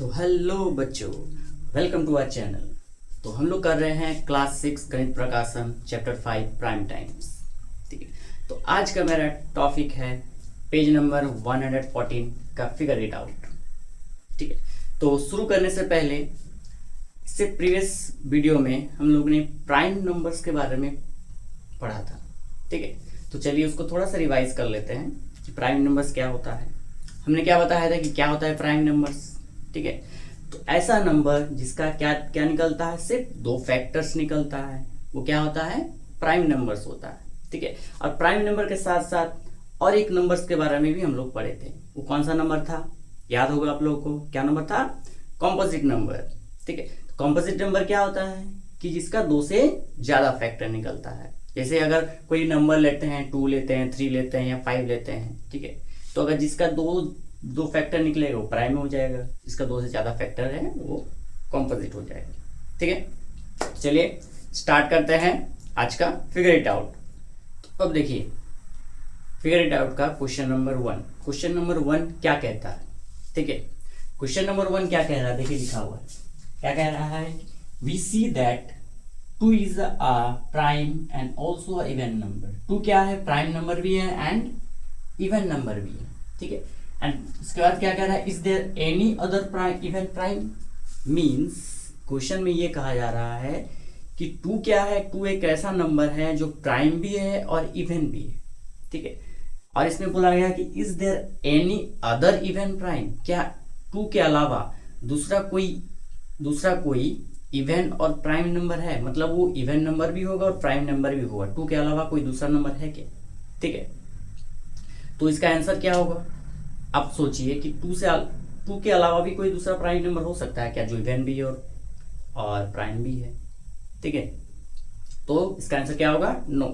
तो हेलो बच्चों, welcome to our channel. तो हम लोग कर रहे हैं क्लास 6 गणित प्रकाशन चैप्टर 5 प्राइम टाइम्स। ठीक है, तो आज का मेरा टॉपिक है पेज नंबर 114 का फिगर इट आउट। ठीक है, तो शुरू करने से पहले इससे प्रीवियस वीडियो में हम लोग ने प्राइम नंबर्स के बारे में पढ़ा था। ठीक है, तो चलिए उसको थोड़ा सा रिवाइज कर लेते हैं कि प्राइम नंबर्स क्या होता है। हमने क्या बताया था कि क्या होता है प्राइम नंबर्स। ठीक है, तो ऐसा नंबर जिसका क्या क्या निकलता है, सिर्फ दो फैक्टर्स निकलता है, वो क्या होता है, प्राइम नंबर्स होता है। ठीक है, और प्राइम नंबर के साथ साथ और एक नंबर्स के बारे में भी हम लोग पढ़े थे। वो कौन सा नंबर था, याद होगा आप लोगों को, क्या नंबर था, कॉम्पोजिट नंबर। ठीक है, कॉम्पोजिट नंबर क्या होता है कि जिसका दो से ज्यादा फैक्टर निकलता है। जैसे अगर कोई नंबर लेते हैं, 2 लेते हैं, 3 लेते हैं या 5 लेते हैं। ठीक है, तो अगर जिसका दो फैक्टर निकलेगा वो प्राइम हो जाएगा, जिसका दो से ज्यादा फैक्टर है वो कॉम्पोजिट हो जाएगा। ठीक है, चलिए स्टार्ट करते हैं आज का फिगर इट आउट। तो अब देखिए फिगर इट आउट का क्वेश्चन नंबर 1। क्वेश्चन नंबर 1 क्या कहता है। ठीक है, क्वेश्चन नंबर 1 क्या कह रहा है, देखिए लिखा हुआ है, क्या कह रहा है, we see that 2 is a prime and also a even number. 2 क्या है, प्राइम नंबर भी है एंड इवन नंबर भी है। ठीक है, एंड उसके बाद क्या कह रहा है, is there any other prime even prime. Means question में ये कहा जा रहा है कि 2 क्या है, 2 एक ऐसा नंबर है जो प्राइम भी है और इवन भी है। ठीक है, और इसमें बोला गया कि is there any other even prime, क्या 2 के अलावा दूसरा कोई इवन और प्राइम नंबर है, मतलब वो इवन नंबर भी होगा और प्राइम नंबर भी होगा। 2 के अलावा कोई दूसरा नंबर है क्या। ठीक है, तो इसका आंसर क्या होगा, आप सोचिए कि 2 के अलावा भी कोई दूसरा प्राइम नंबर हो सकता है क्या, जो इवन भी है और प्राइम भी है। ठीक है, तो इसका आंसर क्या होगा, नो,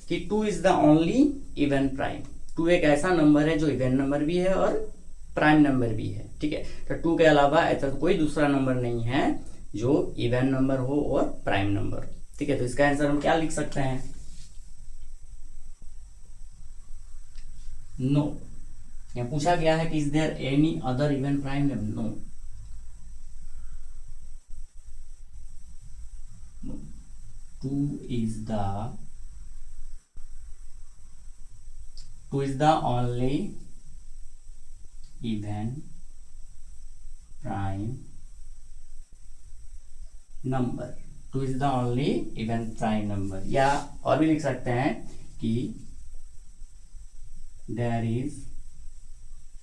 कि 2 is the only even prime. 2 एक ऐसा नंबर है जो इवन नंबर भी है और प्राइम नंबर भी है। ठीक है, तो 2 के अलावा ऐसा कोई दूसरा नंबर नहीं है जो इवन नंबर हो और प्राइम नंबर। ठीक है, तो इसका आंसर हम क्या लिख सकते हैं, नो। यहाँ पूछा गया है कि is there any other even prime number, no. 2 is the only even prime number। 2 is the only even prime number, या और भी लिख सकते हैं कि there is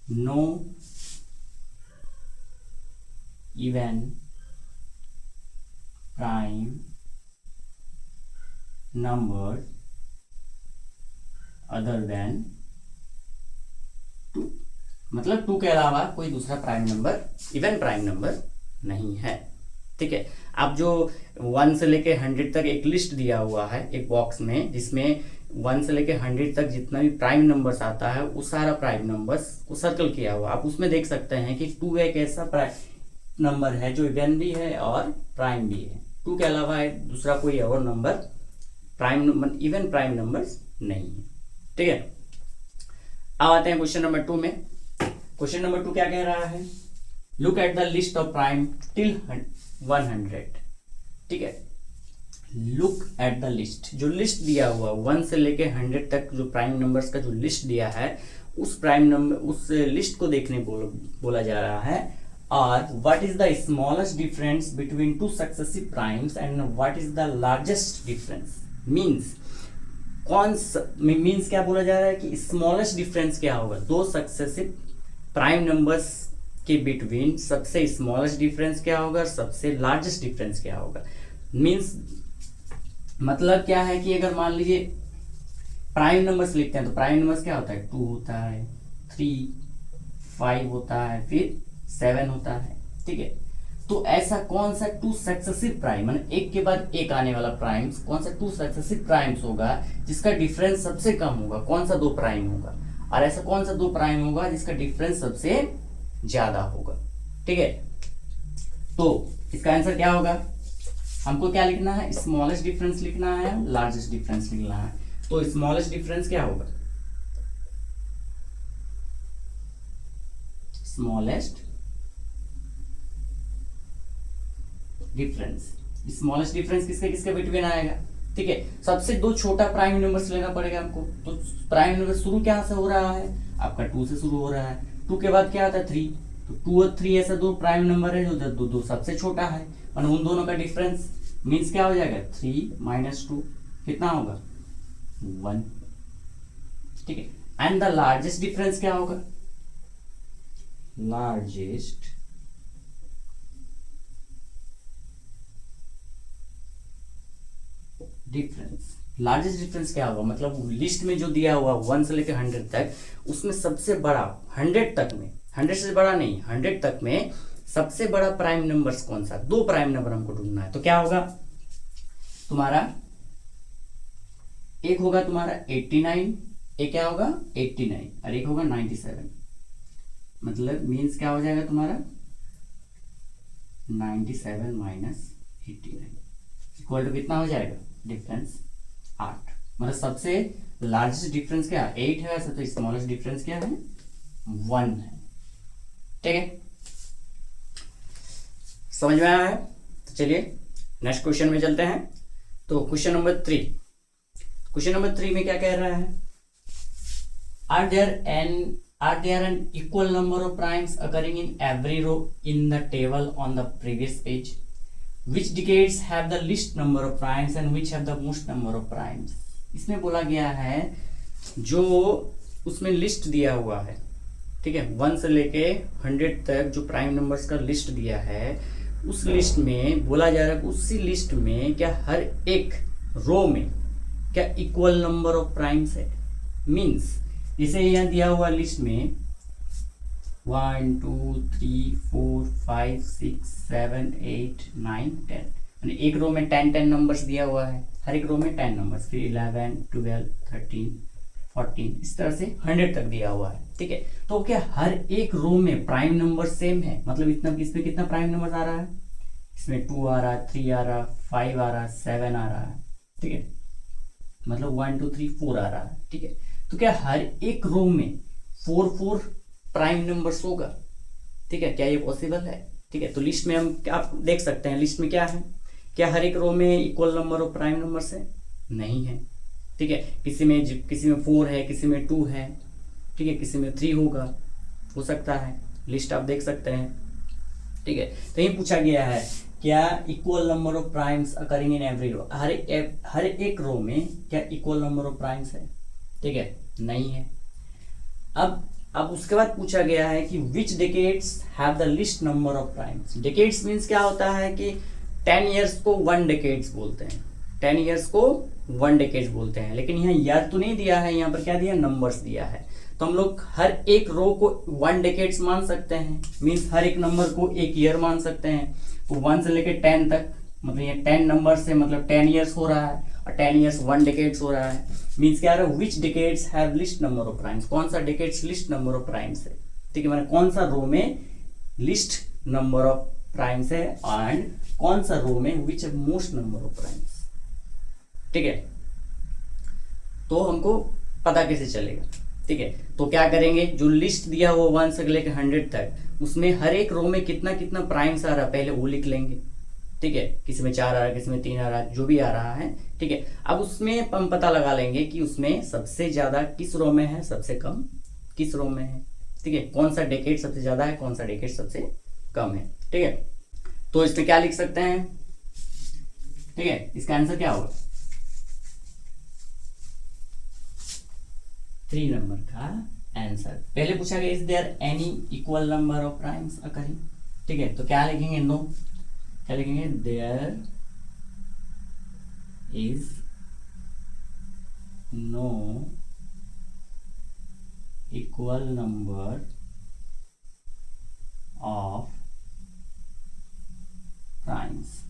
no even prime number other than 2। मतलब 2 के अलावा कोई दूसरा prime number, even prime number नहीं है। ठीक है, अब जो 1 से लेके 100 तक एक लिस्ट दिया हुआ है एक बॉक्स में, जिसमें 1 से लेके 100 तक जितना भी प्राइम नंबर्स आता है वो सारा प्राइम नंबर्स को सर्कल किया हुआ। आप उसमें देख सकते हैं कि 2 एक ऐसा प्राइम नंबर है जो इवन भी है और प्राइम भी है। 2 के अलावा दूसरा कोई और number prime number, even prime numbers नहीं है। ठीक है, अब आते हैं क्वेश्चन नंबर 2 में। क्वेश्चन नंबर 2 क्या कह रहा है, look at the list of prime till 100। ठीक है, लुक एट द लिस्ट, जो लिस्ट दिया हुआ 1 से लेके 100 तक जो प्राइम नंबर्स का जो लिस्ट दिया है, उस प्राइम नंबर, उस लिस्ट को देखने बोला जा रहा है। और what is the smallest difference between 2 successive primes and what is the largest difference. Means क्या बोला जा रहा है कि स्मॉलेस्ट डिफरेंस क्या होगा, 2 सक्सेसिव प्राइम नंबर्स के बिटवीन सबसे स्मॉलेस्ट डिफरेंस क्या होगा, सबसे लार्जेस्ट डिफरेंस क्या होगा। मीन्स मतलब क्या है कि अगर मान लीजिए प्राइम नंबर्स लिखते हैं तो प्राइम नंबर्स क्या होता है, 2 होता है, 3, 5 होता है, फिर 7 होता है। ठीक है, तो ऐसा कौन सा 2 सक्सेसिव प्राइम, मतलब एक के बाद एक आने वाला प्राइम्स, कौन सा 2 सक्सेसिव प्राइम्स होगा जिसका डिफरेंस सबसे कम होगा, कौन सा 2 प्राइम होगा, और ऐसा कौन सा 2 प्राइम होगा जिसका डिफरेंस सबसे ज्यादा होगा। ठीक है, तो इसका आंसर क्या होगा, हमको क्या लिखना है, स्मॉलेस्ट डिफरेंस लिखना है, लार्जेस्ट डिफरेंस लिखना है। तो स्मॉलेस्ट डिफरेंस क्या होगा, स्मॉलेस्ट डिफरेंस, स्मॉलेस्ट डिफरेंस किसके किसके बिटवीन आएगा, ठीक है। सबसे दो छोटा प्राइम नंबर्स लेना पड़ेगा हमको। तो प्राइम नंबर शुरू क्या से हो रहा है, आपका 2 से शुरू हो रहा है, 2 के बाद क्या आता है 3, तो 2 और 3 ऐसा दो प्राइम नंबर है जो दो सबसे छोटा है, और उन दोनों का डिफरेंस मीन्स क्या हो जाएगा, 3 - 2 कितना होगा, 1, ठीक है। एंड द लार्जेस्ट डिफरेंस क्या होगा, लार्जेस्ट डिफरेंस, लार्जेस्ट डिफरेंस क्या होगा, मतलब लिस्ट में जो दिया हुआ 1 से लेकर 100 तक उसमें सबसे बड़ा 100 तक में, 100 से बड़ा नहीं 100 तक में सबसे बड़ा प्राइम नंबर्स कौन सा, दो प्राइम नंबर हमको ढूंढना है। तो क्या होगा तुम्हारा, एक होगा तुम्हारा 89, एक क्या होगा 89 और एक होगा 97, मतलब मीन्स क्या हो जाएगा तुम्हारा 97 - 89 इक्वल टू कितना हो जाएगा, डिफरेंस 8। मतलब सबसे लार्जेस्ट डिफरेंस क्या 8 है वैसे, तो स्मॉलेस्ट डिफरेंस क्या है 1 है, ठीक है। समझ में आया है, तो चलिए नेक्स्ट क्वेश्चन में चलते हैं। तो क्वेश्चन नंबर 3, क्वेश्चन नंबर 3 में क्या कह रहा है, are there an equal number of primes occurring in every row in the table on the previous page, which decades have the least number of primes and which have the most number of primes। इसमें बोला गया है जो उसमें list दिया हुआ है, ठीक है, 1 से लेके 100 तक जो प्राइम नंबर्स का लिस्ट दिया है, उस लिस्ट में बोला जा रहा है उसी लिस्ट में क्या हर एक रो में क्या इक्वल नंबर ऑफ प्राइम्स है। मीन्स जैसे यहाँ दिया हुआ लिस्ट में 1 2 3 4 5 6 7 8 9 10, यानी एक रो में 10 नंबर्स दिया हुआ है, हर एक रो में 10 नंबर्स, फिर 11 12 13 14 इस तरह से 100 तक दिया हुआ है, ठीक है। तो क्या हर एक रो में प्राइम नंबर सेम है, मतलब इतना इसमें कितना प्राइम नंबर आ रहा है, इसमें 2 आ रहा है, 3 आ रहा है, 5 आ रहा है, 7 आ रहा है, ठीक है, मतलब 1 2 3 4 आ रहा है, ठीक है। तो क्या हर एक रो में 4 प्राइम नंबर्स होगा, ठीक है, क्या ये पॉसिबल है, ठीक है। तो लिस्ट में हम क्या देख सकते हैं, लिस्ट में क्या है, क्या हर एक रो में equal number of prime numbers है, नहीं है, ठीक है। किसी में 4 है, किसी में 2 है, ठीक है, किसी में 3 होगा, हो सकता है, लिस्ट आप देख सकते हैं, ठीक है। तो ये पूछा गया है क्या equal number of primes occurring in every row, हर एक रो में क्या इक्वल नंबर ऑफ प्राइम्स है, ठीक है, नहीं है। अब उसके बाद पूछा गया है कि which decades have the least number of primes. Decades means क्या होता है कि 10 ईयर्स को 1 डेकेड्स बोलते हैं, 10 ईयर्स को 1 डेकेड्स बोलते हैं, लेकिन यहाँ ईयर तो नहीं दिया है, यहाँ पर क्या दिया, नंबर्स दिया है। तो हम लोग हर एक रो को 1 डेकेड्स मान सकते हैं, मीन्स हर एक नंबर को एक ईयर मान सकते हैं। तो 1 से लेकर 10 तक, मतलब ये 10 नंबर से मतलब 10 ईयर्स हो रहा है, और 10 ईयर्स 1 डेकेड्स हो रहा है। मीन्स क्या है, which decades have least number of primes, कौन सा decades least number of primes है, ठीक है, मतलब कौन सा रो में लिस्ट नंबर ऑफ प्राइम्स है, एंड कौन सा रो में which have most number of primes, ठीक है। तो हमको पता कैसे चलेगा, ठीक है। तो क्या करेंगे, जो लिस्ट दिया हुआ 1 से लेकर 100 तक, उसमें हर एक रो में कितना कितना प्राइम्स आ रहा है पहले वो लिख लेंगे, ठीक है। किसी में 4 आ रहा है, किसी में 3 आ रहा है, जो भी आ रहा है, ठीक है। अब उसमें हम पता लगा लेंगे कि उसमें सबसे ज्यादा किस रो में है, सबसे कम किस रो में है, ठीक है, कौन सा डेकेड सबसे ज्यादा है, कौन सा डेकेड सबसे कम है, ठीक है। तो इसमें क्या लिख सकते हैं, ठीक है, इसका आंसर क्या होगा, 3 नंबर का आंसर। पहले पूछा गया is there any equal number of primes occurring, ठीक है, तो क्या लिखेंगे, नो, क्या लिखेंगे, there is no equal number of primes,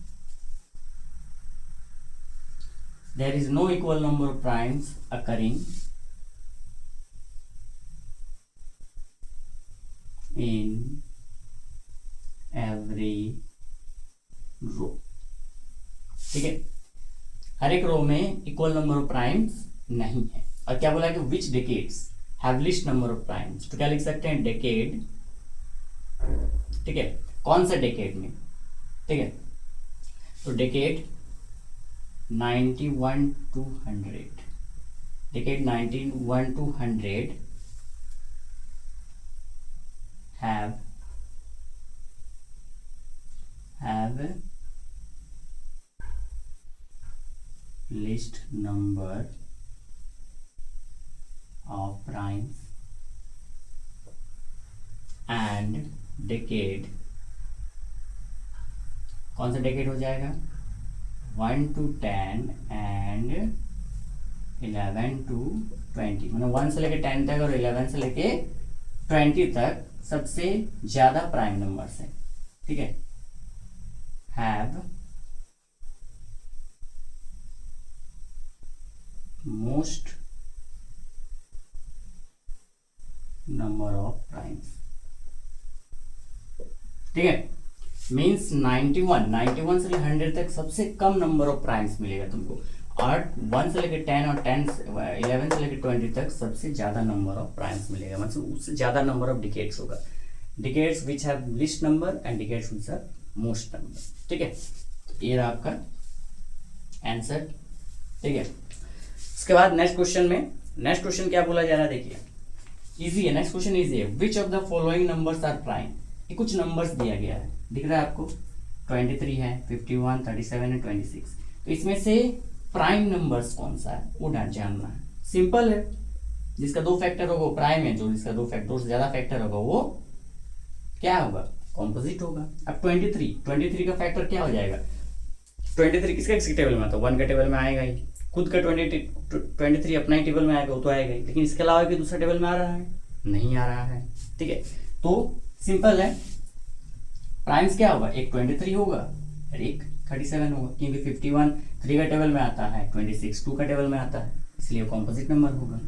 there is no equal number of primes occurring in every row, ठीक है, हर एक रो में इक्वल नंबर ऑफ प्राइम्स नहीं है। और क्या बोला कि which decades have least number of primes, तो क्या लिख सकते हैं, डेकेड, ठीक है, कौन सा डेकेड में, ठीक है, तो decade 91 to 100, decade 91 to 100 have least number of primes, and decade, कौन सा डेकेड हो जाएगा, 1 to 10 एंड 11 to 20, मतलब 1 से लेके 10 तक और 11 से लेके 20 तक सबसे ज्यादा प्राइम नंबर्स है, ठीक है, have most number of primes, ठीक है, मीन्स 91 से लेकर 100 तक सबसे कम नंबर ऑफ प्राइम्स मिलेगा तुमको, और 1 से लेकर 10 और 11 से लेकर 20 तक सबसे ज्यादा नंबर ऑफ प्राइम्स मिलेगा, मतलब उससे ज्यादा नंबर ऑफ डिकेड्स होगा, decades which have least number and decades which have most number, ठीक है, ये रहा आपका आंसर, ठीक है। उसके बाद नेक्स्ट क्वेश्चन क्या बोला जा रहा है, देखिए इजी है, नेक्स्ट क्वेश्चन इजी है, which of the following numbers are prime, ये कुछ नंबर्स दिया गया है, दिख रहा है आपको, 23 है, 51, 37 है, 26, तो इसमें से प्राइम नंबर्स कौन सा है वो जानना है, सिंपल है, जिसका 2 फैक्टर होगा वो प्राइम है, जो जिसका 2 से ज्यादा फैक्टर होगा वो क्या होगा, कॉम्पोजिट होगा। अब 23 का फैक्टर क्या हो जाएगा, 23 किसके टेबल में आता है, 1 के टेबल में आएगा ही, खुद का 23 अपना ही टेबल में आएगा, वो तो आएगा ही, लेकिन इसके अलावा भी दूसरा टेबल में आ रहा है, नहीं आ रहा है, ठीक है, तो सिंपल है, प्राइम्स क्या होगा, एक 23 होगा और एक 37 होगा, क्योंकि 51 3 का टेबल में आता है, 26 2 का टेबल में आता है, इसलिए कॉम्पोजिट नंबर होगा,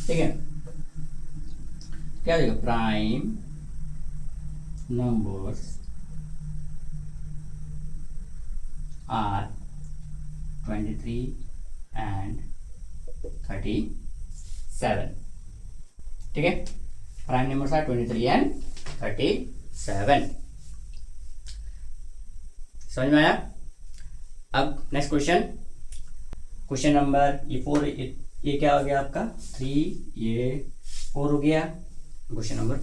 ठीक है, क्या देगा, प्राइम नंबर्स आर 23 एंड 37, ठीक है, प्राइम नंबर्स आर 23 एंड 37, समझ में आया। अब नेक्स्ट क्वेश्चन नंबर ये 4, ये क्या हो गया आपका 3, ये 4 हो गया, क्वेश्चन नंबर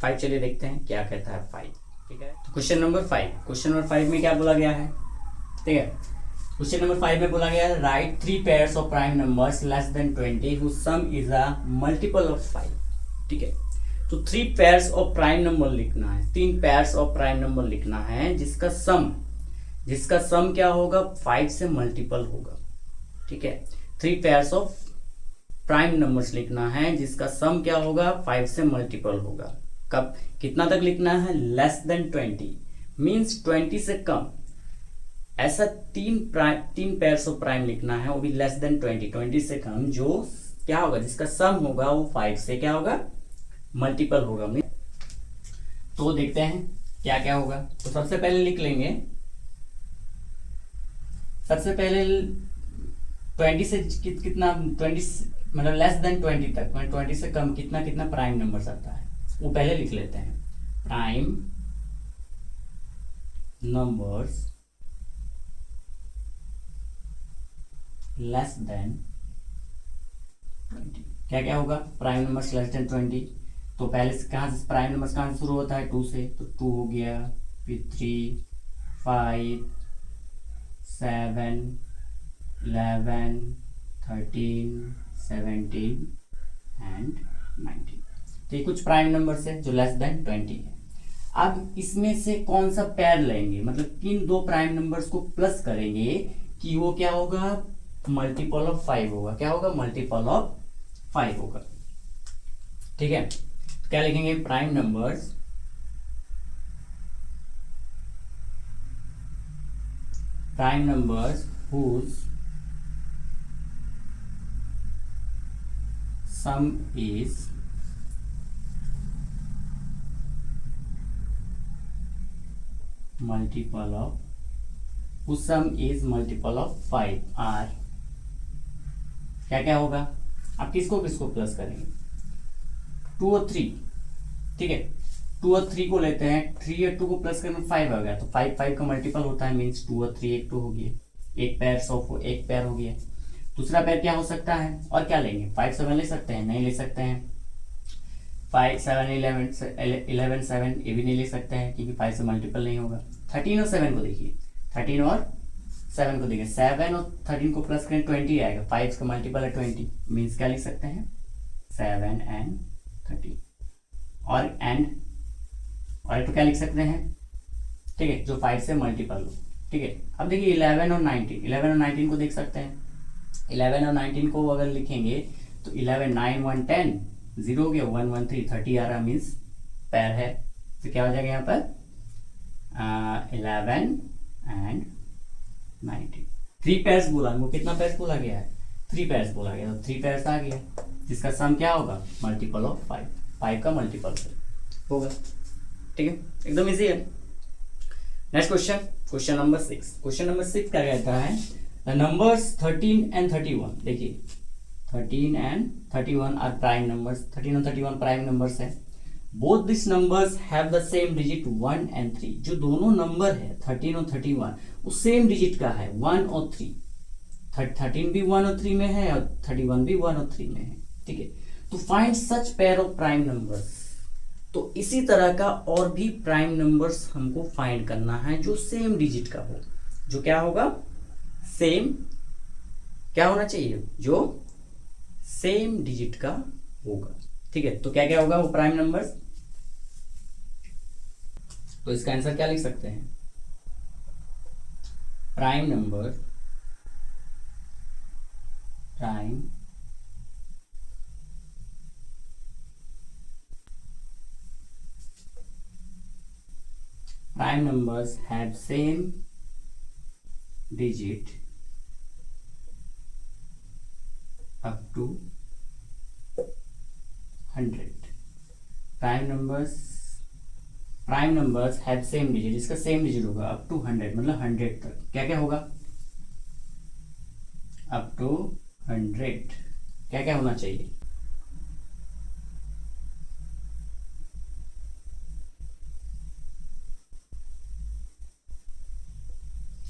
5 चलिए देखते हैं क्या कहता है 5, ठीक है, तो क्वेश्चन नंबर 5 में क्या बोला गया है, ठीक है, क्वेश्चन नंबर 5 में बोला गया है, right 3 pairs of prime numbers less than 20 whose sum is a multiple of 5, ठीक है, तो 3 पेयर्स ऑफ प्राइम नंबर लिखना है, 3 पेयर्स ऑफ प्राइम नंबर लिखना है जिसका सम क्या होगा, 5 से मल्टीपल होगा, ठीक है, 3 पेयर्स ऑफ प्राइम नंबर्स लिखना है जिसका सम क्या होगा, 5 से मल्टीपल होगा, कब, कितना तक लिखना है, लेस देन 20, मीन्स 20 से कम, ऐसा 3 पेयर्स ऑफ प्राइम लिखना है, वो भी लेस देन 20 से कम, जो क्या होगा, जिसका सम होगा वो 5 से क्या होगा, मल्टीपल होगा, तो देखते हैं क्या क्या होगा, तो सबसे पहले लिख लेंगे, सबसे पहले 20 से कितना, 20 मतलब लेस देन 20 तक, 20 से कम कितना प्राइम नंबर आता है वो पहले लिख लेते हैं, प्राइम नंबर्स लेस देन 20, क्या क्या होगा, प्राइम नंबर्स लेस देन 20, तो पहले से कहाँ से प्राइम नंबर्स कहाँ से शुरू होता है, 2 से, तो 2 हो गया, फिर 3, 5, 7, 11, 13, 17 एंड 19, तो ये कुछ प्राइम नंबर्स है जो लेस देन 20 है। अब इसमें से कौन सा पेयर लेंगे, मतलब किन 2 प्राइम नंबर्स को प्लस करेंगे कि वो क्या होगा, मल्टीपल ऑफ 5 होगा, क्या होगा, मल्टीपल ऑफ 5 होगा, ठीक है, तो क्या लिखेंगे, prime numbers whose sum is multiple of 5 are, क्या क्या होगा, आप किसको किसको प्लस करेंगे, 2 और 3, ठीक है, 2 और 3 को लेते हैं, 3 और 2 को प्लस करना 5 आ गया, तो 5 5 का मल्टीपल होता है, मीन्स 2 और 3 एक 2 हो गया, एक पैर हो गया। दूसरा पैर क्या हो सकता है, और क्या लेंगे, 5 7 ले सकते हैं, नहीं ले सकते हैं, 5 7 11 7 ये भी नहीं ले सकते हैं क्योंकि 5 से मल्टीपल नहीं होगा। 13 और 7 को देखिए, 13 और 7 को देखिए, 7 और 13 को प्लस करें 20 आएगा, 5 का मल्टीपल है 20, मीन्स क्या लिख सकते हैं 7 एंड 13, और तो क्या लिख सकते हैं, ठीक है, जो 5 से मल्टीपल हो। ठीक है, अब देखिए 11 और 19 को देख सकते हैं, 11 और 19 को अगर लिखेंगे तो 11 9 1 10 0 हो गया, 1 1 3 30 आ रहा, मीन्स पैर है, तो क्या हो जाएगा यहाँ पर 11 एंड 19, 3 पैर्स बोला, वो कितना पैर्स बोला गया है, 3 पैर्स बोला गया, तो 3 पैर्स आ गया, जिसका सम क्या होगा, मल्टीपल ऑफ 5, 5 का मल्टीपल होगा। ठीक है, एकदम इजी है। नेक्स्ट क्वेश्चन, क्वेश्चन नंबर 6 क्या कहता है, द नंबर्स 13 एंड 31, देखिए 13 एंड 31 आर प्राइम नंबर्स, 13 और 31 प्राइम नंबर्स है, both this numbers have the same digit 1 and 3, जो दोनों नंबर है 13 और 31 वो सेम डिजिट का है, 1 और 3, 13 भी 1 और 3 में है और 31 भी 1 और 3 में है। ठीक है, तो find such pair of prime numbers, तो इसी तरह का और भी प्राइम नंबर्स हमको फाइंड करना है जो सेम डिजिट का हो, जो क्या होगा, सेम क्या होना चाहिए, जो सेम डिजिट का होगा। ठीक है, तो क्या क्या होगा वो प्राइम नंबर्स, तो इसका आंसर क्या लिख सकते हैं, prime number, prime numbers have same digit up to 100, prime numbers have same digit, इसका सेम डिजिट होगा अप टू 100, मतलब 100 तक, क्या क्या होगा, अप टू 100 क्या क्या होना चाहिए,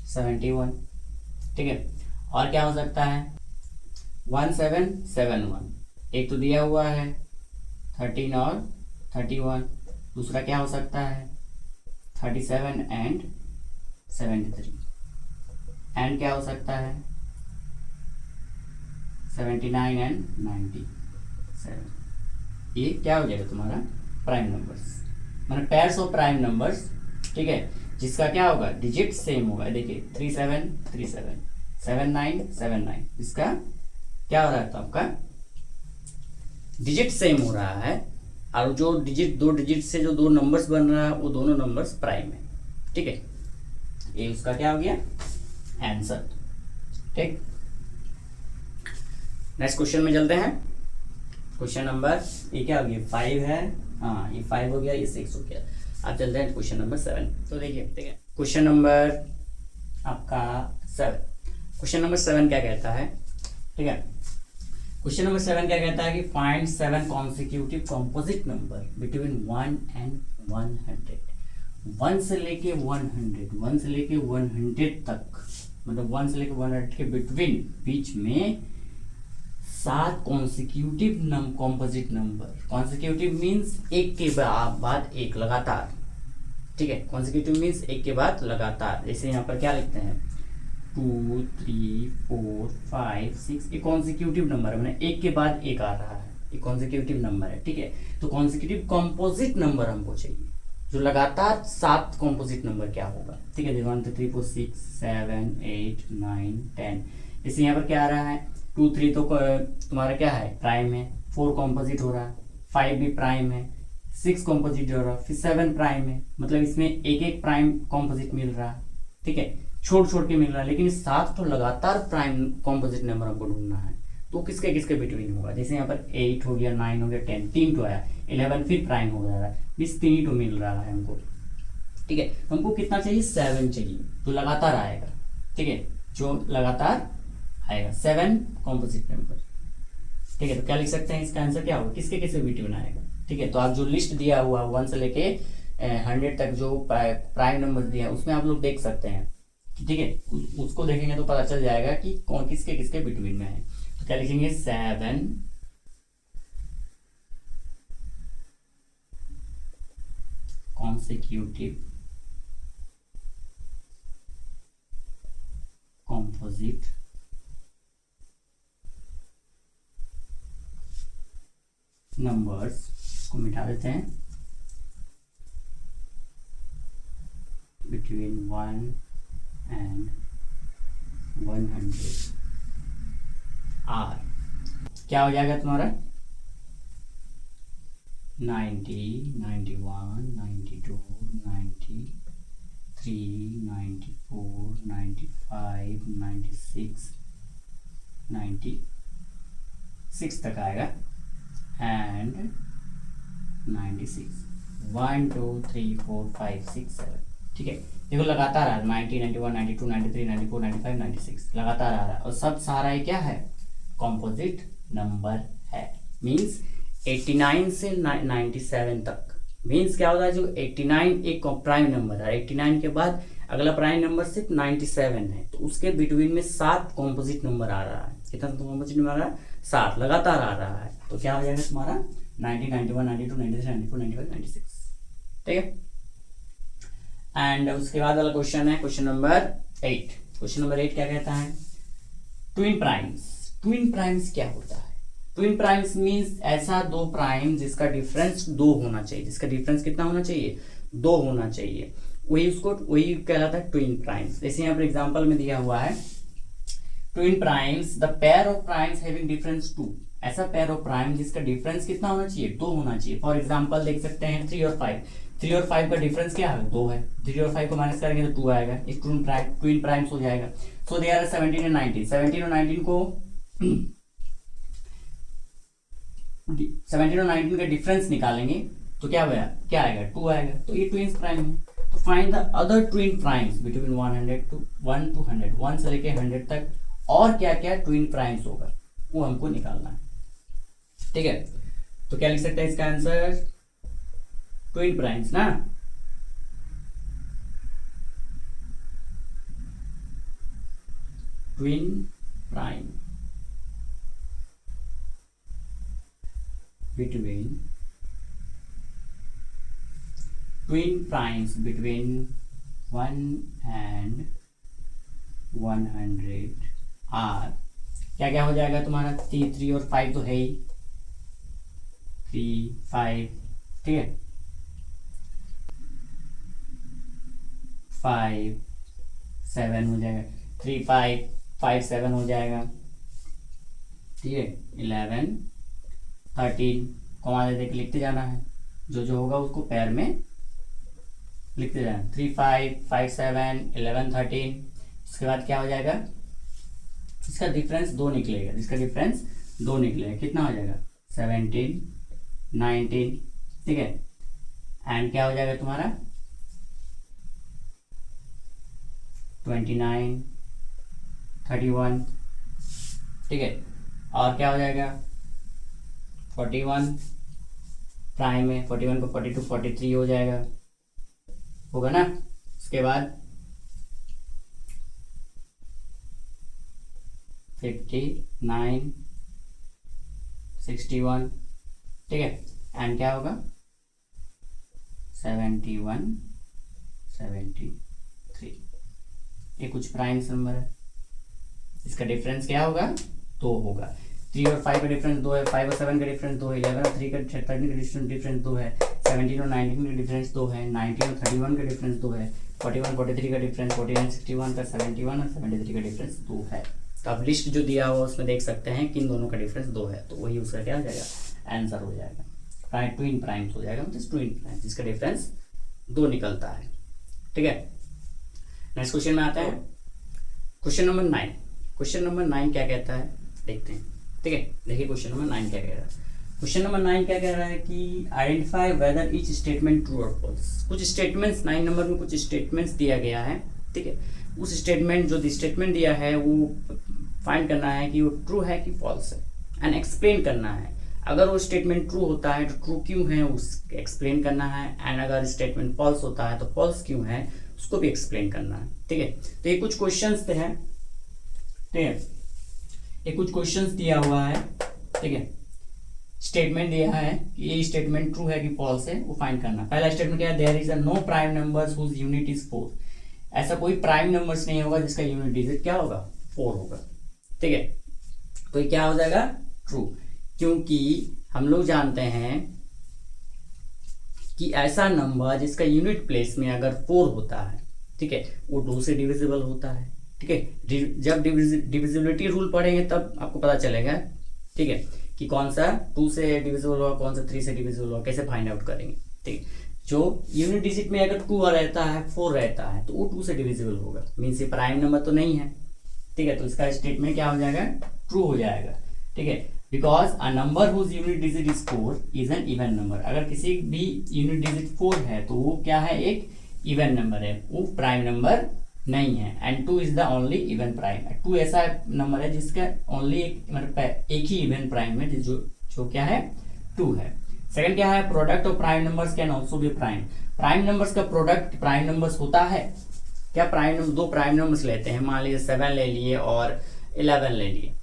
71। ठीक है, और क्या हो सकता है, 1771, एक तो दिया हुआ है 13 और 31, दूसरा क्या हो सकता है 37 एंड 73, एंड क्या हो सकता है 79 एंड 97, ये क्या हो जाएगा तुम्हारा प्राइम नंबर्स, मतलब पेयर्स ऑफ प्राइम नंबर्स। ठीक है, जिसका क्या होगा, डिजिट सेम होगा, देखिए 3737 7979, इसका क्या हो रहा है, तो आपका डिजिट सेम हो रहा है, और जो डिजिट, दो डिजिट से जो दो नंबर्स बन रहा है वो दोनों नंबर्स प्राइम है। ठीक है, ये उसका क्या हो गया आंसर। ठीक, नेक्स्ट क्वेश्चन में चलते हैं, क्वेश्चन नंबर ये क्या हो गया 5 है, हाँ ये 5 हो गया, ये 6 हो गया। अब चलते हैं क्वेश्चन नंबर 7, तो देखिए ठीक है, क्वेश्चन नंबर आपका 7, क्वेश्चन नंबर 7 क्या कहता है, ठीक है, क्वेश्चन नंबर 7 क्या कहता है कि find 7 consecutive composite number between 1 and 100, 1 से लेके 100, 1 से लेके 100 तक, मतलब 1 से लेके 100 के बिटवीन, बीच में 7 consecutive composite number, consecutive means एक के बाद एक, लगातार। ठीक है, कॉन्सिक्यूटिव मीन्स एक के बाद लगातार, जैसे यहाँ पर क्या लिखते हैं 2 3 4 5 6, ये कॉन्सिक्यूटिव नंबर है, मतलब एक के बाद एक आ रहा है, ये कॉन्सिक्यूटिव नंबर है। ठीक है, तो कॉन्सिक्यूटिव कॉम्पोजिट नंबर हमको चाहिए, जो लगातार 7 कॉम्पोजिट नंबर क्या होगा। ठीक है, 1 2 3 4 6 7 8 9 10, इसे यहाँ पर क्या आ रहा है 2 3 तो तुम्हारा क्या है प्राइम है, 4 कॉम्पोजिट हो रहा है, 5 भी प्राइम है, 6 कॉम्पोजिट हो रहा है, फिर 7 प्राइम है, मतलब इसमें एक एक प्राइम कॉम्पोजिट मिल रहा है। ठीक है, छोड़ छोड़ के मिल रहा है, लेकिन 7 तो लगातार प्राइम कॉम्पोजिट नंबर हमको ढूंढना है, तो किसके किसके बिटवीन होगा, जैसे यहाँ पर 8 हो गया, 9 हो गया, 10 3 तो आया, 11 फिर प्राइम हो जा रहा है, 3 तो मिल रहा है हमको। ठीक है, हमको कितना चाहिए 7 चाहिए, तो लगातार आएगा। ठीक है, जो लगातार आएगा 7 कॉम्पोजिट नंबर। ठीक है, तो क्या लिख सकते हैं, इसका आंसर क्या होगा, किसके किसके बिटवीन आएगा, ठीक है। तो आप जो लिस्ट दिया हुआ 1 से लेके 100 तक जो प्राइम नंबर दिया है उसमें आप लोग देख सकते हैं, ठीक है। उसको देखेंगे तो पता चल जाएगा कि कौन किसके किसके बिटवीन में है। तो क्या लिखेंगे, 7 consecutive composite नंबर्स को मिटा देते हैं बिटवीन 1 and 100 आर। क्या हो जाएगा तुम्हारा, 90, 91, 92, 93, 94, 95, 96, 96 तक आएगा एंड 96, 1 2 3 4 5 6 7, ठीक है। देखो लगातार आ रहा है 90, 91, 92, 93, 94, 95, 96 लगातार आ रहा है और सब सारा ये क्या है, कॉम्पोजिट नंबर है। मीन्स 89 से 97 तक। मीन्स क्या होता है, जो 89 एक प्राइम नंबर है, 89 के बाद अगला प्राइम नंबर सिर्फ 97 है, तो उसके बिटवीन में 7 कॉम्पोजिट नंबर आ रहा है। कितना कॉम्पोजिट नंबर आ रहा है, 7 लगातार आ रहा है। तो क्या हो जाएगा तुम्हारा 90, 91, 92, 93, 94, 95, 96, ठीक है। एंड उसके बाद वाला क्वेश्चन है क्वेश्चन नंबर 8। क्वेश्चन नंबर 8 क्या कहता है, ट्विन प्राइम्स। ट्विन प्राइम्स क्या होता है, ट्विन प्राइम्स मींस ऐसा दो प्राइम जिसका डिफरेंस 2 होना चाहिए, जिसका डिफरेंस कितना होना चाहिए, 2 होना चाहिए, वही कहलाता है ट्विन प्राइम्स। जैसे यहाँ पर एग्जांपल में दिया हुआ है, twin primes the pair of primes having difference 2, ऐसा पेयर ऑफ प्राइम जिसका डिफरेंस कितना होना चाहिए, 2 होना चाहिए। फॉर एग्जांपल देख सकते हैं 3 और 5, 3 और 5 का डिफरेंस क्या है, 2 है। 3 और 5 को माइनस करेंगे तो 2 आएगा, इस ट्विन प्राइम्स हो जाएगा। सो दे आर 17 एंड 19, 17 और 19 को 17 और 19 का डिफरेंस निकालेंगे तो क्या होगा, क्या आएगा, 2 आएगा। तो ये ट्विन प्राइम है। तो find the other twin primes between 1 to 100, 1 से लेके 100 तक और क्या क्या ट्विन प्राइम्स होगा वो हमको निकालना है, ठीक है। तो क्या लिख सकते हैं इसका आंसर, ट्विन प्राइम्स ना, twin prime between twin primes between 1 and 100 are क्या क्या हो जाएगा तुम्हारा, 3 और 5 तो है ही, 3 5, ठीक है, 5 7 हो जाएगा, 3 5 5 7 हो जाएगा, ठीक है। 11 13 कमा दे के लिखते जाना है, जो जो होगा उसको पैर में लिखते जाना। 3 5 5 7 11 13, उसके बाद क्या हो जाएगा, इसका डिफरेंस 2 निकलेगा, इसका डिफरेंस 2 निकलेगा, कितना हो जाएगा 17 19, ठीक है। एंड क्या हो जाएगा तुम्हारा 29 31, ठीक है। और क्या हो जाएगा 41 प्राइम है, 41 को 42 43 हो जाएगा, होगा ना। उसके बाद 59 61, ठीक है। एंड क्या होगा 71 73, ये कुछ प्राइम्स नंबर है, इसका डिफरेंस क्या होगा 2 होगा। 3 और 5 का डिफरेंस 2 है, 5 और 7 का डिफरेंस 2 है, 11 और 3 का 13 का डिफरेंस 2 है, 17 और 19 का डिफरेंस 2 है, 19 और 31 का डिफरेंस 2 है, 41 43 का डिफरेंस, 49 61 का, 71 और 73 का डिफरेंस 2 है। तो आप लिस्ट जो दिया हुआ उसमें देख सकते हैं कि इन दोनों का डिफरेंस 2 है, तो वही उसका क्या हो जाएगा, आंसर हो जाएगा, ट्विन प्राइम्स हो जाएगा, मतलब ट्विन प्राइम्स जिसका डिफरेंस 2 निकलता है, ठीक है। नेक्स्ट क्वेश्चन में आते हैं, क्वेश्चन नंबर 9। क्वेश्चन नंबर 9 क्या कहता है देखते हैं, ठीक है। देखिए क्वेश्चन नंबर 9 क्या कह रहा है। क्वेश्चन नंबर 9 क्या कह रहा है कि identify whether each statement true और फॉल्स। कुछ स्टेटमेंट्स 9 नंबर में कुछ स्टेटमेंट्स दिया गया है, ठीक है। उस स्टेटमेंट जो स्टेटमेंट दिया है वो फाइंड करना है कि वो ट्रू है कि फॉल्स है, एंड एक्सप्लेन करना है। अगर वो स्टेटमेंट ट्रू होता है तो ट्रू क्यों है उस एक्सप्लेन करना है, एंड अगर स्टेटमेंट फॉल्स होता है तो फॉल्स क्यों है उसको भी एक्सप्लेन करना है। ठीक है, तो ये कुछ क्वेश्चंस हैं, ठीक है, ये कुछ क्वेश्चंस दिया हुआ है। ठीक है, स्टेटमेंट दिया है कि ये स्टेटमेंट ट्रू है कि फॉल्स है, वो फाइंड करना। पहला स्टेटमेंट क्या है, there is a no prime numbers whose unit is 4। ऐसा कोई प्राइम नंबर्स नहीं होगा जिसका यूनिट डिजिट क्या होगा, 4 होगा। ठीक है, तो ये क्या हो जाएगा, ट्रू, क्योंकि हम लोग जानते हैं कि ऐसा नंबर जिसका यूनिट प्लेस में अगर 4 होता है, ठीक है, वो 2 से डिविजिबल होता है। ठीक है, जब डिविजिबिलिटी रूल पढ़ेंगे तब आपको पता चलेगा, ठीक है, कि कौन सा 2 से डिविजिबल होगा, कौन सा 3 से डिविजिबल होगा, कैसे फाइंड आउट करेंगे। ठीक है, जो यूनिट डिजिट में अगर 2 रहता है, 4 रहता है, तो वो 2 से डिविजिबल होगा, मीन्स ये प्राइम नंबर तो नहीं है। ठीक है, तो इसका स्टेटमेंट क्या हो जाएगा, ट्रू हो जाएगा। ठीक है, because a number whose unit digit is 4 is an even number. अगर किसी भी यूनिट डिजिट 4 है तो वो क्या है, एक इवन नंबर है, वो प्राइम नंबर नहीं है। And 2 is the only even prime. 2 ऐसा नंबर है जिसका ओनली एक ही इवन प्राइम है, जो क्या है, 2 है। सेकंड क्या है, product of prime numbers can also be prime. Prime numbers का प्रोडक्ट प्राइम नंबर्स होता है क्या, प्राइम नंबर, 2 प्राइम नंबर्स लेते हैं, मान लीजिए 7 ले लिए और 11 ले लिए,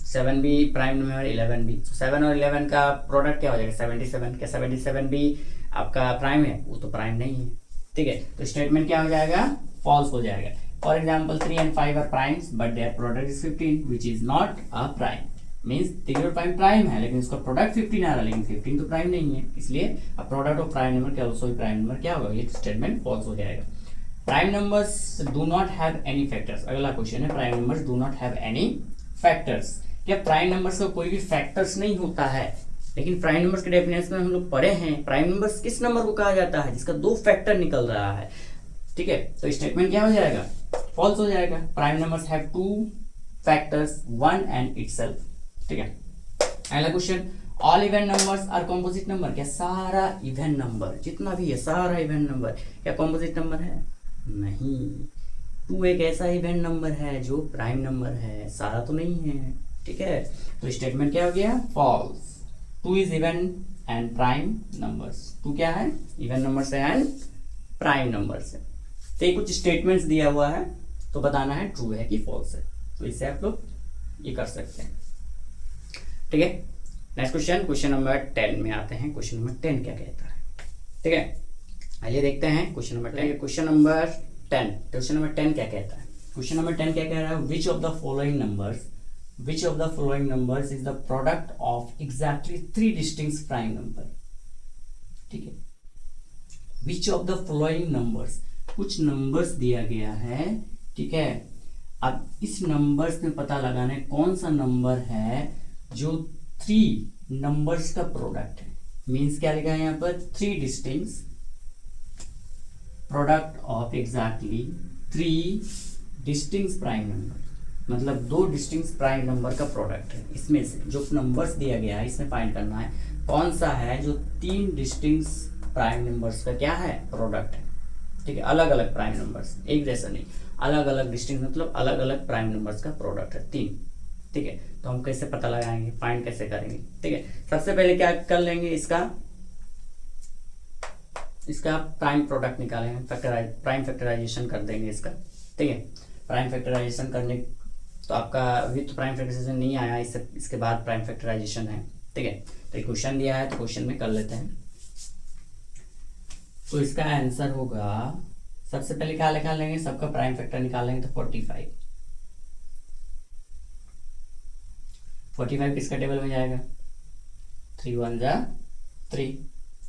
7 भी प्राइम नंबर है, 11 भी, 7 और 11 का प्रोडक्ट क्या हो जाएगा, 77। क्या 77 भी आपका प्राइम है, वो तो प्राइम नहीं है। ठीक है, तो स्टेटमेंट क्या हो जाएगा, फॉल्स हो जाएगा। For example 3 and 5 are primes but their product is 15 which is not a prime. Means 3 और 5 प्राइम है लेकिन उसका प्रोडक्ट 15 आ रहा है, लेकिन 15 तो प्राइम नहीं है, इसलिए a product of prime number क्या ऑल्सो प्राइम नंबर क्या होगा, ये स्टेटमेंट फॉल्स हो जाएगा। Prime numbers do not have any factors. अगला क्वेश्चन है, prime numbers do not have any factors. क्या प्राइम नंबर्स का कोई भी फैक्टर्स नहीं होता है, लेकिन प्राइम नंबर्स के डेफिनेशन में हम लोग पढ़े हैं, प्राइम नंबर्स किस नंबर को कहा जाता है जिसका 2 फैक्टर निकल रहा है। ठीक है, तो स्टेटमेंट क्या हो जाएगा, फॉल्स हो जाएगा। Prime numbers have 2 factors, 1 and itself. ठीक है, अगला question, all even numbers are composite number. क्या सारा इवन नंबर जितना भी है, सारा इवन नंबर क्या कॉम्पोजिट नंबर है, नहीं। 2 एक ऐसा इवन नंबर है जो प्राइम नंबर है, सारा तो नहीं है। ठीक है, तो स्टेटमेंट क्या हो गया, false. 2 is even and prime numbers. 2 क्या है, इवन नंबर्स है एंड प्राइम नंबर्स है। तो ये कुछ स्टेटमेंट्स दिया हुआ है, तो बताना है ट्रू है कि फॉल्स है, तो इससे आप लोग ये कर सकते हैं। ठीक है, नेक्स्ट क्वेश्चन, क्वेश्चन नंबर 10 में आते हैं। क्वेश्चन नंबर 10 क्या कहता है, ठीक है, आइए देखते हैं question number 10। Question number 10, question number 10 क्या कहता है, क्वेश्चन नंबर 10 क्या कह रहा है, which of the following numbers is the product of exactly 3 distinct prime number. ठीक है, which of the following numbers, कुछ नंबर्स दिया गया है। ठीक है, अब इस नंबर्स में पता लगाना है कौन सा नंबर है जो 3 नंबर्स का प्रोडक्ट है। मीन्स क्या लिखा है यहाँ पर, 3 distinct product of exactly 3 distinct prime number, मतलब 2 डिस्टिंक्ट प्राइम नंबर का प्रोडक्ट है। इसमें से जो नंबर्स दिया गया है इसमें फाइंड करना है कौन सा है जो 3 डिस्टिंक्ट प्राइम नंबर्स का क्या है, प्रोडक्ट है। ठीक है, अलग अलग प्राइम नंबर्स, एक जैसा नहीं, अलग अलग डिस्टिंक्ट मतलब अलग अलग प्राइम नंबर्स का प्रोडक्ट है 3। ठीक है, तो हम कैसे पता लगाएंगे, फाइंड कैसे करेंगे। ठीक है, सबसे पहले क्या कर लेंगे, इसका प्राइम प्रोडक्ट निकालेंगे, प्राइम फैक्टराइजेशन कर देंगे इसका। ठीक है, प्राइम फैक्टराइजेशन करने, तो आपका अभी तो प्राइम फैक्टराइजेशन नहीं आया, इसके बाद प्राइम फैक्टराइजेशन है। ठीक है, तो क्वेश्चन दिया है तो क्वेश्चन में कर लेते हैं। तो इसका आंसर होगा, सबसे पहले क्या निकाल लेंगे, सबका प्राइम फैक्टर निकालेंगे तो 45। 45 किसका टेबल में जाएगा, 3 1 जा 3।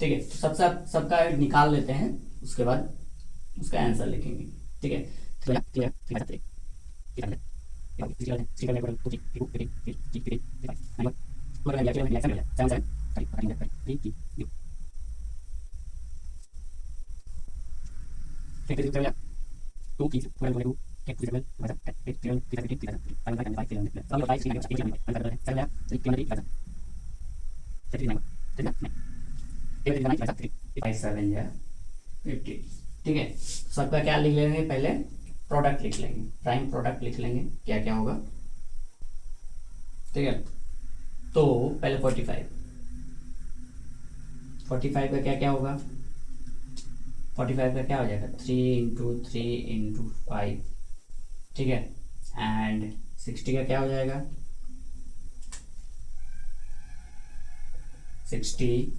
ठीक है, तो सबका निकाल लेते हैं, उसके बाद उसका आंसर लिखेंगे। ठीक है, ठीक है, सबका क्या लिख लेंगे, पहले प्रोडक्ट लिख लेंगे, प्राइम प्रोडक्ट लिख लेंगे, क्या क्या होगा। ठीक है, तो पहले 45 का क्या क्या होगा, 45 का क्या हो जाएगा 3 × 3 × 5, ठीक है। एंड 60 का क्या हो जाएगा 60,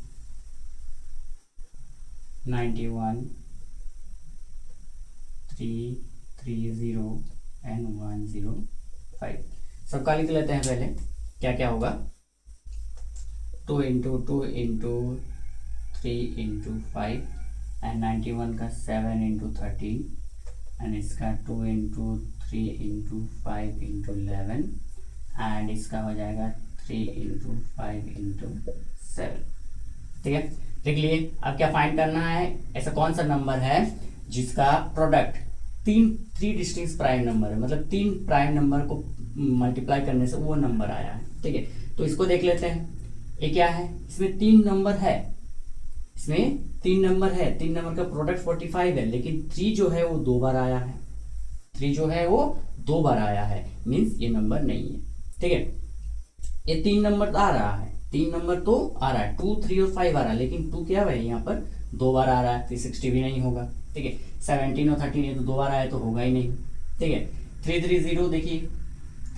91, 330 एंड 105। सबका लिख लेते हैं पहले क्या क्या होगा। 2 × 2 × 3 × 5 एंड 91 का 7 × 13 एंड इसका 2 × 3 × 5 × 11 एंड इसका हो जाएगा 3 × 5 × 7, ठीक है। देख लिए अब क्या फाइंड करना है, ऐसा कौन सा नंबर है जिसका product three distinct prime number है, मतलब 3 प्राइम नंबर को मल्टीप्लाई करने से वो नंबर आया है, ठीक है। तो इसको देख लेते हैं, ये क्या है, इसमें 3 नंबर है, इसमें 3 नंबर है, 3 नंबर का प्रोडक्ट 45 है, लेकिन 3 जो है वो 2 बार आया है, 3 जो है वो 2 बार आया है, मीन्स ये नंबर नहीं है, ठीक है। ये 3 नंबर आ रहा है, 3 नंबर तो आ रहा है, 2, 3 और 5 आ रहा है, लेकिन 2 क्या है यहाँ पर 2 बार आ रहा है, 360 भी नहीं होगा, ठीक है। 17 और 13 ये तो 2 बार आया तो होगा ही नहीं, ठीक है। 330 देखिए,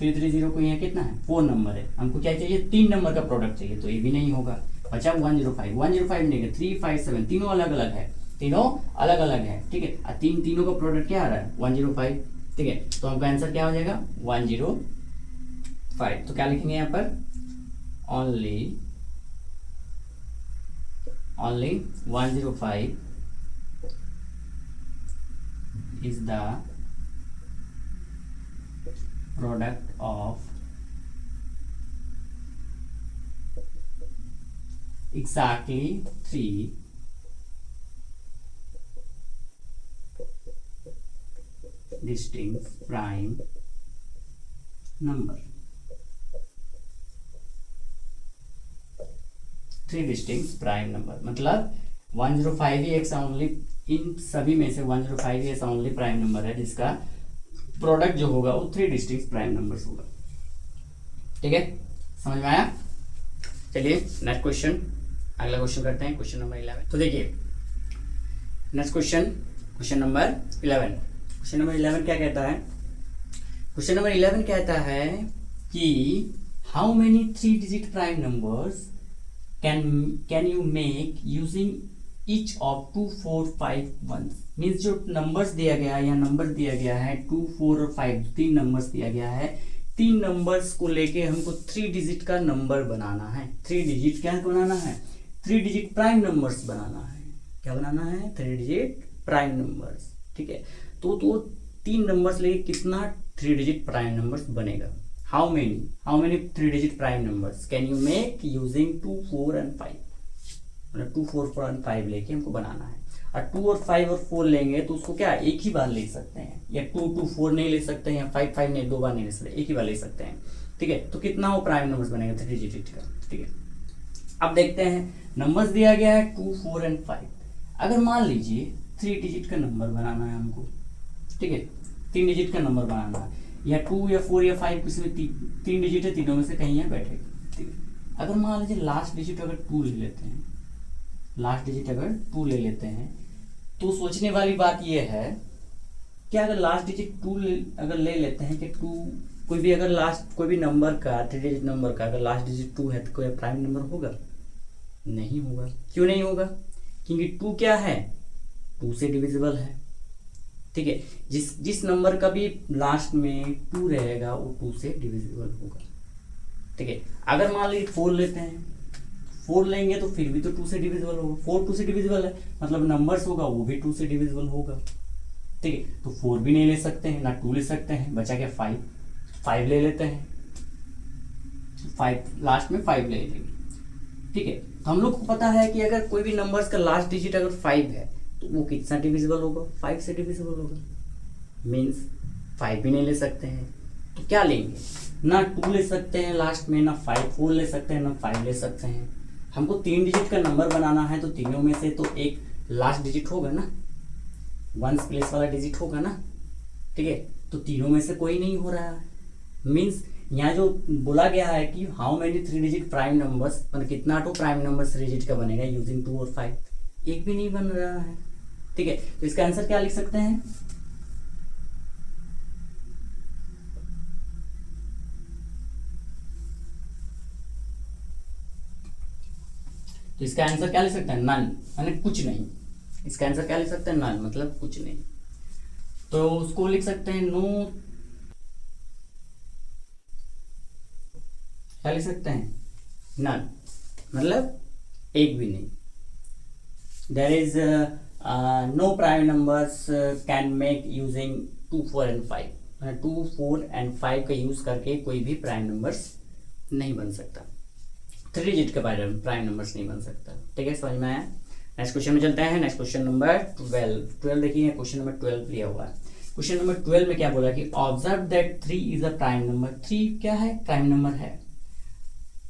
330 को यहाँ कितना है 4 नंबर है, हमको क्या चाहिए 3 नंबर का प्रोडक्ट चाहिए, तो ये भी नहीं होगा। बचा 105, 105 नहीं है 357, तीनों अलग अलग है, तीनों अलग अलग है, ठीक है। और तीनों का प्रोडक्ट क्या आ रहा है 105, ठीक है। तो हमका आंसर क्या हो जाएगा 105। तो क्या लिखेंगे यहाँ पर only 105 is the product of exactly 3 distinct prime number, 3 distinct prime number, मतलब 105 ही एक ओनली, इन सभी में से 105 ही ऐसा ओनली प्राइम नंबर है जिसका प्रोडक्ट जो होगा वो 3 डिस्टिंक्ट प्राइम नंबर्स होगा, ठीक है। समझ में आया। चलिए नेक्स्ट क्वेश्चन, अगला क्वेश्चन करते हैं, क्वेश्चन नंबर 11। तो देखिए next question number 11। Question number 11 क्या कहता है, क्वेश्चन नंबर 11 कहता है कि how many 3 digit prime numbers can you make using each of 2, 4, 5 1, means जो नंबर्स दिया गया है या नंबर दिया गया है 2, 4 और 5, 3 नंबर्स दिया गया है, 3 नंबर्स को लेके हमको 3 डिजिट का नंबर बनाना है, 3 डिजिट क्या बनाना है 3 डिजिट प्राइम नंबर्स बनाना है, क्या बनाना है 3 डिजिट प्राइम नंबर्स, ठीक है। तो 3 नंबर्स लेके कितना 3 डिजिट प्राइम नंबर्स बनेगा, how many 3 digit prime numbers can you make using 2, 4 and 5, मतलब 2, 4, 4 and 5 लेके हमको बनाना है। और 2 और 5 और 4 लेंगे तो उसको क्या एक ही बार ले सकते हैं, या 2, 2, 4 नहीं ले सकते हैं, या 5, 5 नहीं 2 बार नहीं ले सकते, एक ही बार ले सकते हैं, ठीक है। तो कितना वो प्राइम नंबर्स बनेगा 3 डिजिट का, ठीक है। अब देखते हैं नंबर्स दिया गया है 2, 4 एंड 5। अगर मान लीजिए 3 डिजिट का नंबर बनाना है हमको, ठीक है, 3 डिजिट का नंबर बनाना है, या 2 या 4 या 5 किसी में 3 डिजिट है, तीनों में से कहीं यहाँ बैठेगा, ठीक है। अगर मान लीजिए लास्ट डिजिट अगर 2 ले लेते हैं, लास्ट डिजिट अगर 2 ले लेते हैं, तो सोचने वाली बात यह है कि अगर लास्ट डिजिट 2 अगर ले लेते हैं कि 2 कोई भी अगर लास्ट कोई भी नंबर का 3 डिजिट नंबर का अगर लास्ट डिजिट 2 है तो कोई प्राइम नंबर होगा, नहीं होगा। क्यों नहीं होगा, क्योंकि 2 क्या है 2 से डिविजिबल है, ठीक है। जिस नंबर का भी लास्ट में 2 रहेगा वो 2 से डिविजिबल होगा, ठीक है। अगर मान लीजिए 4 लेते हैं, 4 लेंगे तो फिर भी तो 2 से डिविजिबल होगा, 4 2 से डिविजिबल है, मतलब नंबर्स होगा वो भी 2 से डिविजिबल होगा, ठीक है। तो 4 भी नहीं ले सकते हैं ना 2 ले सकते हैं, बचा क्या 5 ले लेते हैं, 5 लास्ट में 5 ले लेंगे, ठीक है। तो हम लोग को पता है कि अगर कोई भी नंबर्स का लास्ट डिजिट अगर 5 है तो वो कितना डिविजिबल होगा 5 से डिविजिबल होगा, मीन्स 5 भी नहीं ले सकते हैं, तो क्या लेंगे ना 2 ले सकते हैं लास्ट में, ना 4 ले सकते हैं, ना 5 ले सकते हैं। हमको 3 डिजिट का नंबर बनाना है तो तीनों में से तो एक लास्ट डिजिट होगा ना, 1 प्लेस वाला डिजिट होगा ना, ठीक है। तो तीनों में से कोई नहीं हो रहा है, मीन्स यहाँ जो बोला गया है कि how many 3 digit prime numbers, मतलब कितना तो प्राइम नंबर 3 डिजिट का बनेगा यूजिंग 2 और 5, एक भी नहीं बन रहा है। ठीक है, तो इसका आंसर क्या लिख सकते हैं? तो इसका आंसर क्या लिख सकते हैं? नन, यानी कुछ नहीं। इसका आंसर क्या लिख सकते हैं? नन, मतलब कुछ नहीं। तो उसको लिख सकते हैं नो, क्या लिख सकते हैं? नन, मतलब एक भी नहीं। There is no prime numbers can make using 2, 4 and 5, 2, 4 and 5 का यूज करके कोई भी प्राइम नंबर्स नहीं बन सकता, 3 डिजिट का प्राइम नंबर्स नहीं बन सकता। ठीक है, समझ में आया? नेक्स्ट क्वेश्चन में चलते हैं। नेक्स्ट क्वेश्चन नंबर 12 देखिए, क्वेश्चन नंबर 12 लिया हुआ है। क्वेश्चन नंबर 12 में क्या बोला कि observe that 3 is a prime number. 3 क्या है? प्राइम नंबर है।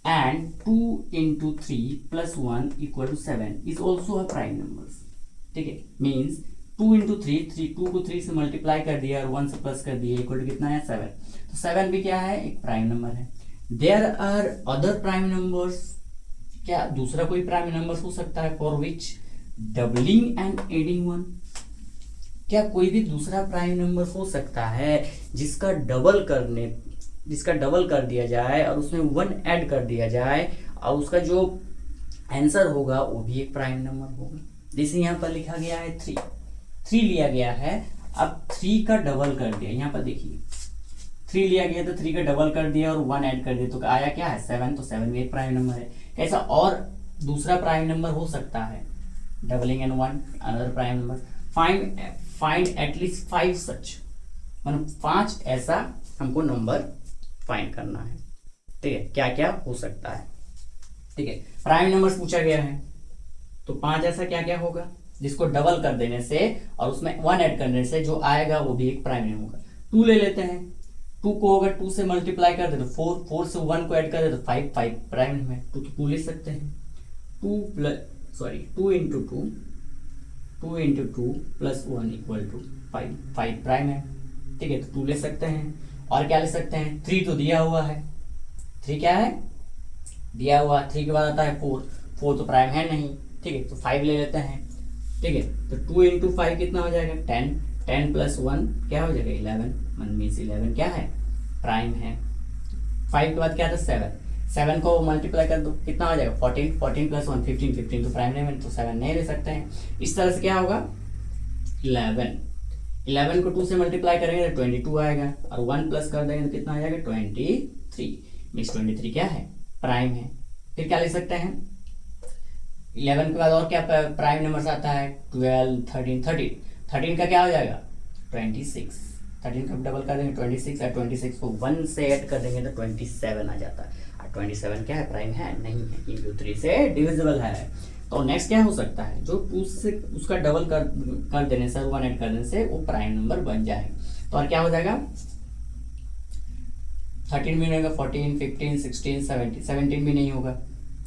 And 2 into 3 plus 1 equal to 7 is also a prime numbers। ठीक है, मीन्स 2 into 3, 2 को 3 से मल्टीप्लाई कर दिया और 1 से प्लस कर दिया, इक्वल टू कितना है? 7। तो 7 भी क्या है? एक प्राइम नंबर है। There are other prime numbers, क्या दूसरा कोई प्राइम नंबर हो सकता है? For which doubling and adding 1, क्या कोई भी दूसरा प्राइम नंबर हो सकता है जिसका डबल कर दिया जाए और उसमें 1 ऐड कर दिया जाए और उसका जो आंसर होगा वो भी एक प्राइम नंबर होगा। जैसे यहाँ पर लिखा गया है 3 लिया गया है, अब 3 का डबल कर दिया, यहाँ पर देखिए 3 लिया गया तो 3 का डबल कर दिया और 1 ऐड कर दिया, तो आया क्या है? 7। तो 7 भी एक प्राइम नंबर है। कैसा और दूसरा प्राइम नंबर हो सकता है? Doubling and 1 another prime number. Find at least 5 सच, मतलब 5 ऐसा हमको नंबर फाइंड करना है। ठीक है, क्या क्या हो सकता है? ठीक है, प्राइम नंबर्स पूछा गया है, तो 5 ऐसा क्या क्या होगा जिसको डबल कर देने से और उसमें 1 ऐड करने से जो आएगा वो भी एक प्राइम नंबर होगा। 2 ले लेते हैं, 2 को अगर 2 से मल्टीप्लाई कर दे तो 4, 4 से 1 को ऐड कर दे तो 5, 5 प्राइम में 2 ले सकते हैं। 2 into two plus 1 equal to 5, 5 prime है। ठीक है, तो 2 ले सकते हैं। और क्या ले सकते हैं? 3 तो दिया हुआ है, 3 क्या है? दिया हुआ। 3 के बाद आता है 4, 4 तो प्राइम है नहीं। ठीक है, तो 5 ले लेते हैं। ठीक है, तो 2 इंटू 5 कितना हो जाएगा? 10, 10 प्लस 1 क्या हो जाएगा? 11, मन मीन्स 11 क्या है? प्राइम है। 5 के बाद क्या था? 7, 7 को मल्टीप्लाई कर दो, कितना हो जाएगा? 14, 14 प्लस 1 15, 15 तो प्राइम नहीं, तो 7 नहीं ले सकते हैं। इस तरह से क्या होगा? 11, 11 को 2 से मल्टीप्लाई करेंगे तो 22 आएगा और 1 प्लस कर देंगे तो कितना आ जाएगा? 23। मीन्स 23 क्या है? प्राइम है। फिर क्या ले सकते हैं? 11 के बाद और क्या प्राइम नंबर्स आता है? 12, 13, 13 का क्या हो जाएगा? 26। 13 का डबल कर देंगे 26 और 26 को 1 से ऐड कर देंगे तो 27 आ जाता है। और 27 क्या है? प्राइम है नहीं है, इंटू 3 से डिविजिबल है। तो नेक्स्ट क्या हो सकता है? जो 2 से उसका डबल कर देने से, 1 ऐड कर देने से वो प्राइम नंबर बन जाए। तो और क्या हो जाएगा? 13 भी नहीं होगा, 14, 15, 16, 17, 17 भी नहीं होगा।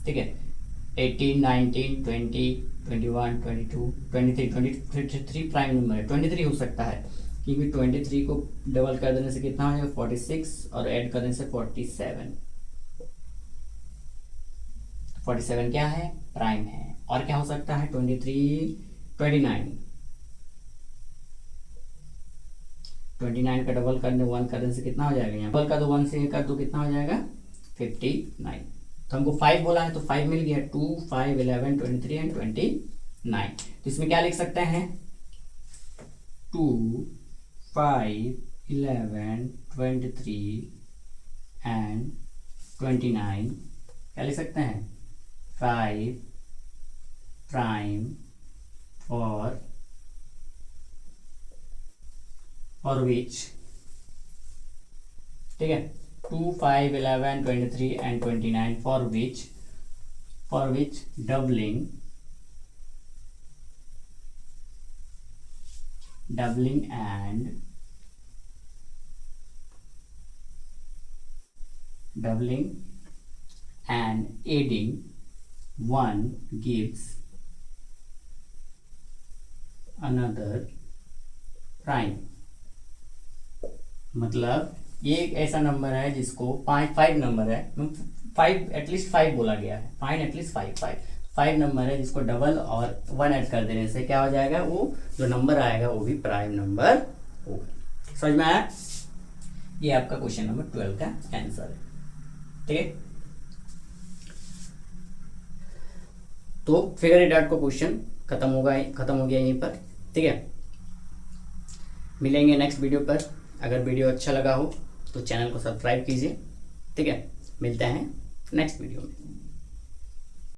ठीक है, 18, 19, 20, 21, 22, 23, 23 प्राइम नंबर है। 23 हो सकता है क्योंकि 23 को डबल कर देने से कितना हो जाएगा? 46 और ऐड करने से 47। 47 क्या है? प्राइम है। और क्या हो सकता है? 23, 29 का डबल करने 1 करने से कितना हो जाएगा? यहाँ डबल कर दो 1 से कर दो, कितना हो जाएगा? 59। तो हमको 5 बोला है तो 5 मिल गया। 2, 5, 11, 23 एंड 29। तो इसमें क्या लिख सकते हैं? 2, 5, 11, 23 एंड 29 क्या लिख सकते हैं? 5 प्राइम और विच। ठीक है, 2, 5, 11, 23 and 29 for which doubling and adding 1 gives another prime। मतलब ये एक ऐसा नंबर है जिसको 5 नंबर है, 5 एटलीस्ट 5 बोला गया है, फाइंड एटलीस्ट 5 नंबर है जिसको डबल और 1 ऐड कर देने से क्या हो जाएगा, वो जो नंबर आएगा वो भी प्राइम नंबर होगा। समझ में आया? ये आपका क्वेश्चन नंबर 12 का आंसर है। ठीक है, तो फिगर इट आउट का क्वेश्चन खत्म हो गया यहीं पर। ठीक है, मिलेंगे नेक्स्ट वीडियो पर। अगर वीडियो अच्छा लगा हो तो चैनल को सब्सक्राइब कीजिए। ठीक है, मिलते हैं नेक्स्ट वीडियो में।